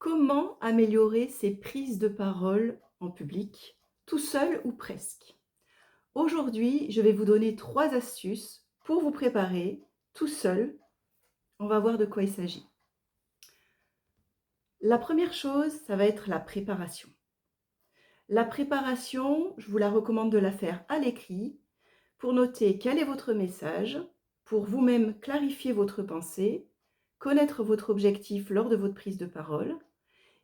Comment améliorer ses prises de parole en public, tout seul ou presque? Aujourd'hui, je vais vous donner 3 astuces pour vous préparer tout seul. On va voir de quoi il s'agit. La première chose, ça va être la préparation. La préparation, je vous la recommande de la faire à l'écrit pour noter quel est votre message, pour vous-même clarifier votre pensée, connaître votre objectif lors de votre prise de parole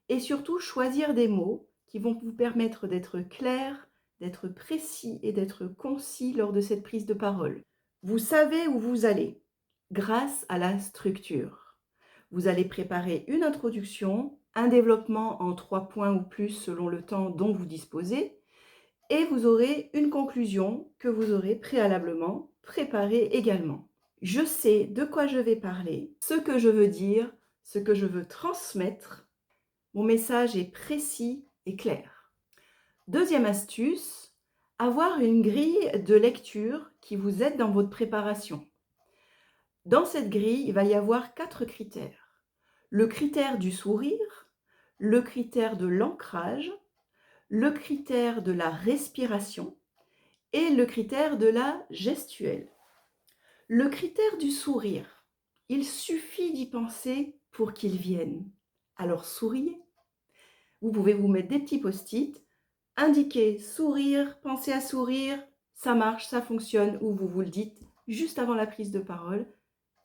et surtout choisir des mots qui vont vous permettre d'être clair, d'être précis et d'être concis lors de cette prise de parole. Vous savez où vous allez grâce à la structure. Vous allez préparer une introduction, un développement en 3 points ou plus selon le temps dont vous disposez et vous aurez une conclusion que vous aurez préalablement préparée également. Je sais de quoi je vais parler, ce que je veux dire, ce que je veux transmettre. Mon message est précis et clair. Deuxième astuce, avoir une grille de lecture qui vous aide dans votre préparation. Dans cette grille, il va y avoir 4 critères. Le critère du sourire, le critère de l'ancrage, le critère de la respiration et le critère de la gestuelle. Le critère du sourire, il suffit d'y penser pour qu'il vienne. Alors souriez. Vous pouvez vous mettre des petits post-it, indiquer sourire, pensez à sourire, ça marche, ça fonctionne, ou vous vous le dites juste avant la prise de parole,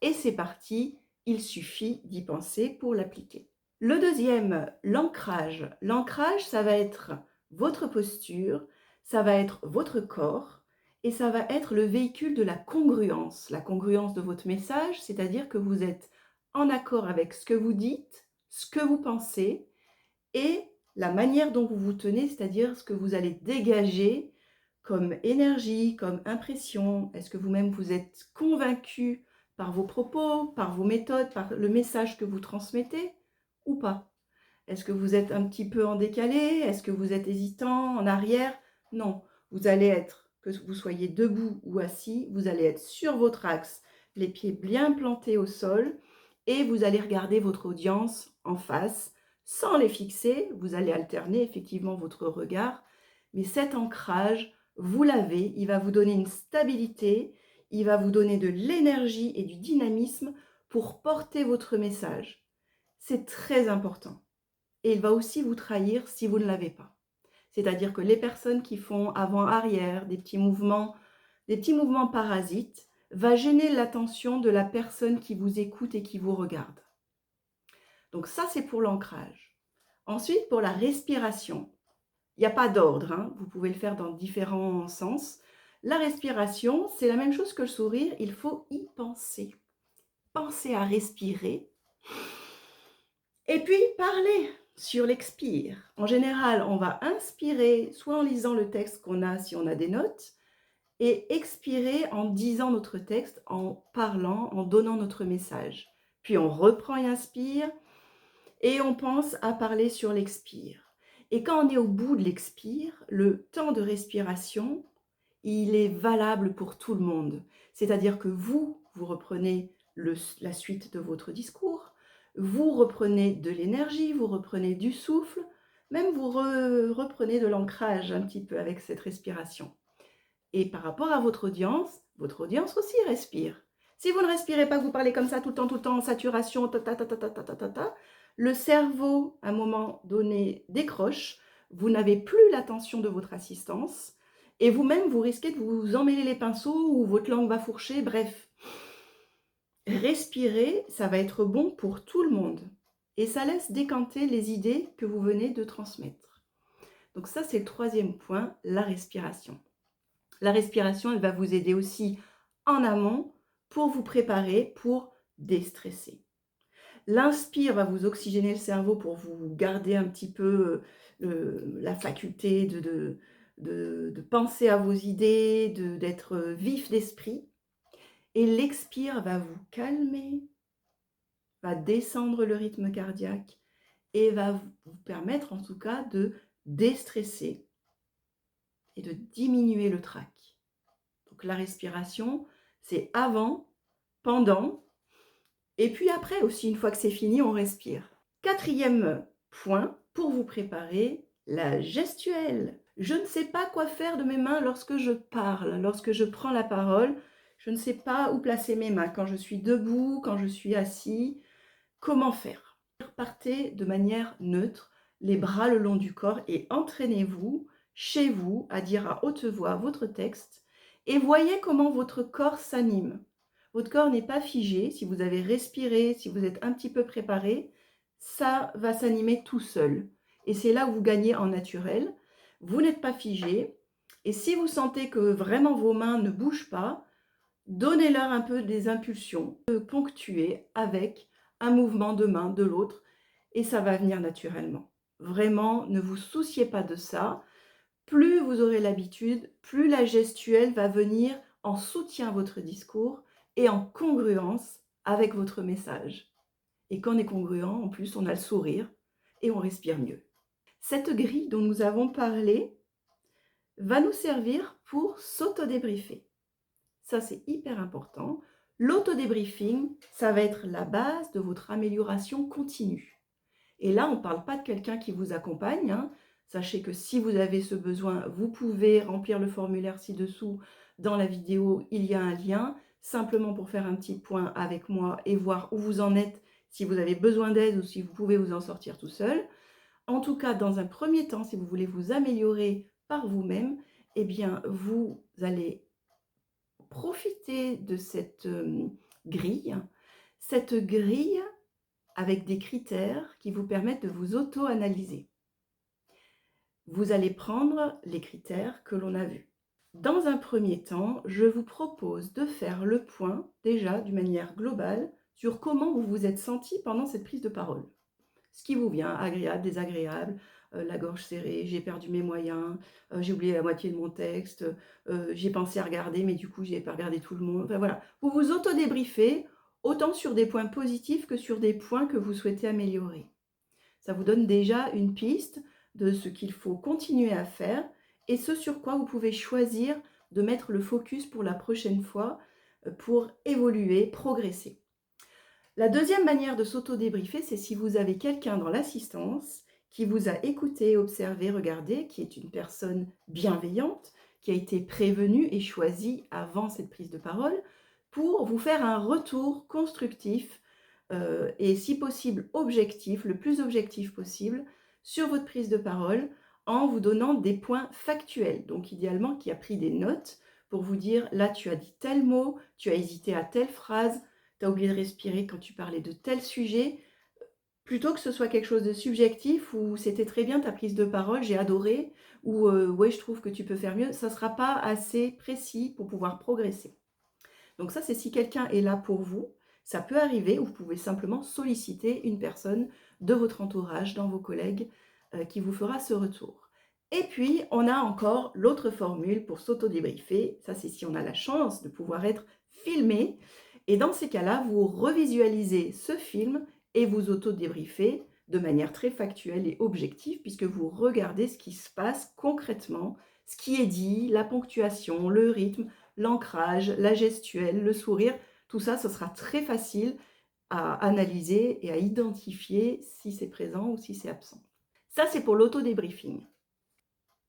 et c'est parti, il suffit d'y penser pour l'appliquer. Le deuxième, l'ancrage. L'ancrage, ça va être votre posture, ça va être votre corps, et ça va être le véhicule de la congruence de votre message, c'est-à-dire que vous êtes en accord avec ce que vous dites, ce que vous pensez, et la manière dont vous vous tenez, c'est-à-dire ce que vous allez dégager comme énergie, comme impression. Est-ce que vous-même vous êtes convaincu par vos propos, par vos méthodes, par le message que vous transmettez ou pas? Est-ce que vous êtes un petit peu en décalé? Est-ce que vous êtes hésitant, en arrière? Non, vous allez être, que vous soyez debout ou assis, vous allez être sur votre axe, les pieds bien plantés au sol et vous allez regarder votre audience en face sans les fixer. Vous allez alterner effectivement votre regard, mais cet ancrage, vous l'avez, il va vous donner une stabilité, il va vous donner de l'énergie et du dynamisme pour porter votre message. C'est très important. Et il va aussi vous trahir si vous ne l'avez pas. C'est-à-dire que les personnes qui font avant-arrière, des petits mouvements parasites, va gêner l'attention de la personne qui vous écoute et qui vous regarde. Donc ça, c'est pour l'ancrage. Ensuite, pour la respiration, il n'y a pas d'ordre, hein, vous pouvez le faire dans différents sens. La respiration, c'est la même chose que le sourire, il faut y penser. Pensez à respirer. Et puis, parler sur l'expire. En général, on va inspirer, soit en lisant le texte qu'on a, si on a des notes, et expirer en disant notre texte, en parlant, en donnant notre message. Puis on reprend et inspire, et on pense à parler sur l'expire. Et quand on est au bout de l'expire, le temps de respiration, il est valable pour tout le monde. C'est-à-dire que vous reprenez la suite de votre discours, vous reprenez de l'énergie, vous reprenez du souffle, même vous reprenez de l'ancrage un petit peu avec cette respiration. Et par rapport à votre audience aussi respire. Si vous ne respirez pas, que vous parlez comme ça tout le temps, en saturation, le cerveau, à un moment donné, décroche, vous n'avez plus l'attention de votre assistance, et vous-même, vous risquez de vous emmêler les pinceaux ou votre langue va fourcher, bref. Respirer, ça va être bon pour tout le monde. Et ça laisse décanter les idées que vous venez de transmettre. Donc ça, c'est le troisième point, la respiration. La respiration, elle va vous aider aussi en amont pour vous préparer, pour déstresser. L'inspire va vous oxygéner le cerveau pour vous garder un petit peu la faculté de penser à vos idées, d'être vif d'esprit. Et l'expire va vous calmer, va descendre le rythme cardiaque et va vous permettre en tout cas de déstresser et de diminuer le trac. Donc la respiration, c'est avant, pendant et puis après aussi, une fois que c'est fini, on respire. Quatrième point pour vous préparer la gestuelle. Je ne sais pas quoi faire de mes mains lorsque je parle, lorsque je prends la parole. Je ne sais pas où placer mes mains quand je suis debout, quand je suis assis. Comment faire? Partez de manière neutre, les bras le long du corps et entraînez-vous chez vous à dire à haute voix votre texte et voyez comment votre corps s'anime. Votre corps n'est pas figé. Si vous avez respiré, si vous êtes un petit peu préparé, ça va s'animer tout seul. Et c'est là où vous gagnez en naturel. Vous n'êtes pas figé. Et si vous sentez que vraiment vos mains ne bougent pas, donnez-leur un peu des impulsions, ponctuées avec un mouvement de main de l'autre et ça va venir naturellement. Vraiment, ne vous souciez pas de ça. Plus vous aurez l'habitude, plus la gestuelle va venir en soutien à votre discours et en congruence avec votre message. Et quand on est congruent, en plus, on a le sourire et on respire mieux. Cette grille dont nous avons parlé va nous servir pour s'auto-débriefer. Ça, c'est hyper important. L'autodébriefing, ça va être la base de votre amélioration continue. Et là, on ne parle pas de quelqu'un qui vous accompagne, hein. Sachez que si vous avez ce besoin, vous pouvez remplir le formulaire ci-dessous. Dans la vidéo, il y a un lien, simplement pour faire un petit point avec moi et voir où vous en êtes, si vous avez besoin d'aide ou si vous pouvez vous en sortir tout seul. En tout cas, dans un premier temps, si vous voulez vous améliorer par vous-même, eh bien, vous allez profiter de cette grille avec des critères qui vous permettent de vous auto-analyser. Vous allez prendre les critères que l'on a vus. Dans un premier temps, je vous propose de faire le point, déjà d'une manière globale, sur comment vous vous êtes senti pendant cette prise de parole. Ce qui vous vient, agréable, désagréable, la gorge serrée, j'ai perdu mes moyens, j'ai oublié la moitié de mon texte, j'ai pensé à regarder, mais du coup, je n'ai pas regardé tout le monde. Enfin voilà, vous vous auto-débriefez, autant sur des points positifs que sur des points que vous souhaitez améliorer. Ça vous donne déjà une piste de ce qu'il faut continuer à faire et ce sur quoi vous pouvez choisir de mettre le focus pour la prochaine fois, pour évoluer, progresser. La deuxième manière de s'auto-débriefer, c'est si vous avez quelqu'un dans l'assistance qui vous a écouté, observé, regardé, qui est une personne bienveillante, qui a été prévenue et choisie avant cette prise de parole, pour vous faire un retour constructif et si possible objectif, le plus objectif possible, sur votre prise de parole, en vous donnant des points factuels. Donc idéalement, qui a pris des notes pour vous dire, là tu as dit tel mot, tu as hésité à telle phrase, tu as oublié de respirer quand tu parlais de tel sujet, plutôt que ce soit quelque chose de subjectif où c'était très bien ta prise de parole, j'ai adoré, ou ouais, je trouve que tu peux faire mieux, ça ne sera pas assez précis pour pouvoir progresser. Donc ça, c'est si quelqu'un est là pour vous. Ça peut arriver, ou vous pouvez simplement solliciter une personne de votre entourage, dans vos collègues, qui vous fera ce retour. Et puis, on a encore l'autre formule pour s'auto-débriefer. Ça, c'est si on a la chance de pouvoir être filmé. Et dans ces cas-là, vous revisualisez ce film et vous auto-débriefez de manière très factuelle et objective, puisque vous regardez ce qui se passe concrètement, ce qui est dit, la ponctuation, le rythme, l'ancrage, la gestuelle, le sourire. Tout ça, ce sera très facile à analyser et à identifier si c'est présent ou si c'est absent. Ça, c'est pour l'auto-débriefing.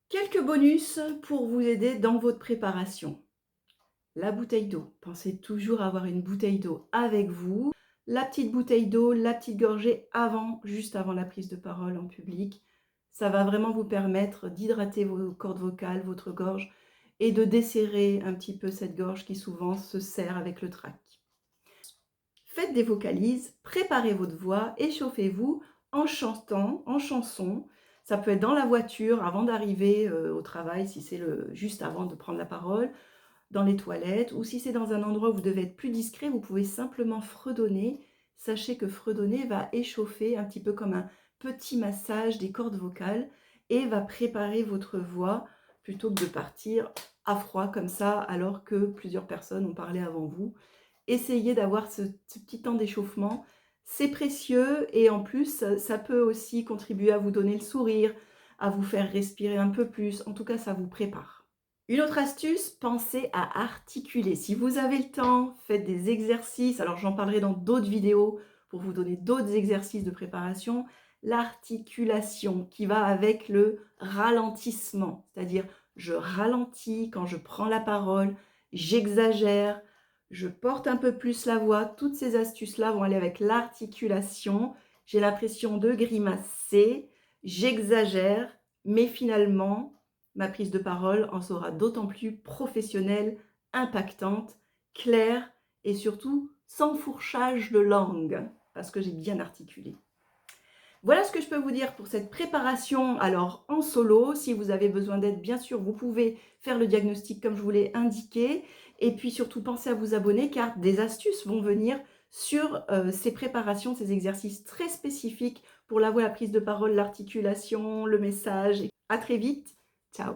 Quelques bonus pour vous aider dans votre préparation. La bouteille d'eau. Pensez toujours à avoir une bouteille d'eau avec vous. La petite bouteille d'eau, la petite gorgée juste avant la prise de parole en public. Ça va vraiment vous permettre d'hydrater vos cordes vocales, votre gorge, et de desserrer un petit peu cette gorge qui souvent se serre avec le trac. Faites des vocalises, préparez votre voix, échauffez-vous en chantant, en chanson. Ça peut être dans la voiture avant d'arriver au travail, si c'est juste avant de prendre la parole, dans les toilettes, ou si c'est dans un endroit où vous devez être plus discret, vous pouvez simplement fredonner. Sachez que fredonner va échauffer un petit peu comme un petit massage des cordes vocales et va préparer votre voix plutôt que de partir à froid comme ça alors que plusieurs personnes ont parlé avant vous. Essayez d'avoir ce petit temps d'échauffement, c'est précieux et en plus ça peut aussi contribuer à vous donner le sourire, à vous faire respirer un peu plus, en tout cas ça vous prépare. Une autre astuce, pensez à articuler. Si vous avez le temps, faites des exercices. Alors, j'en parlerai dans d'autres vidéos pour vous donner d'autres exercices de préparation. l'articulation qui va avec le ralentissement. C'est-à-dire, je ralentis quand je prends la parole, j'exagère, je porte un peu plus la voix. Toutes ces astuces-là vont aller avec l'articulation. J'ai l'impression de grimacer, j'exagère, mais finalement, ma prise de parole en sera d'autant plus professionnelle, impactante, claire et surtout sans fourchage de langue, parce que j'ai bien articulé. Voilà ce que je peux vous dire pour cette préparation. Alors en solo, si vous avez besoin d'aide, bien sûr, vous pouvez faire le diagnostic comme je vous l'ai indiqué. Et puis surtout, pensez à vous abonner car des astuces vont venir sur ces préparations, ces exercices très spécifiques pour la voix, la prise de parole, l'articulation, le message. À très vite. Ciao.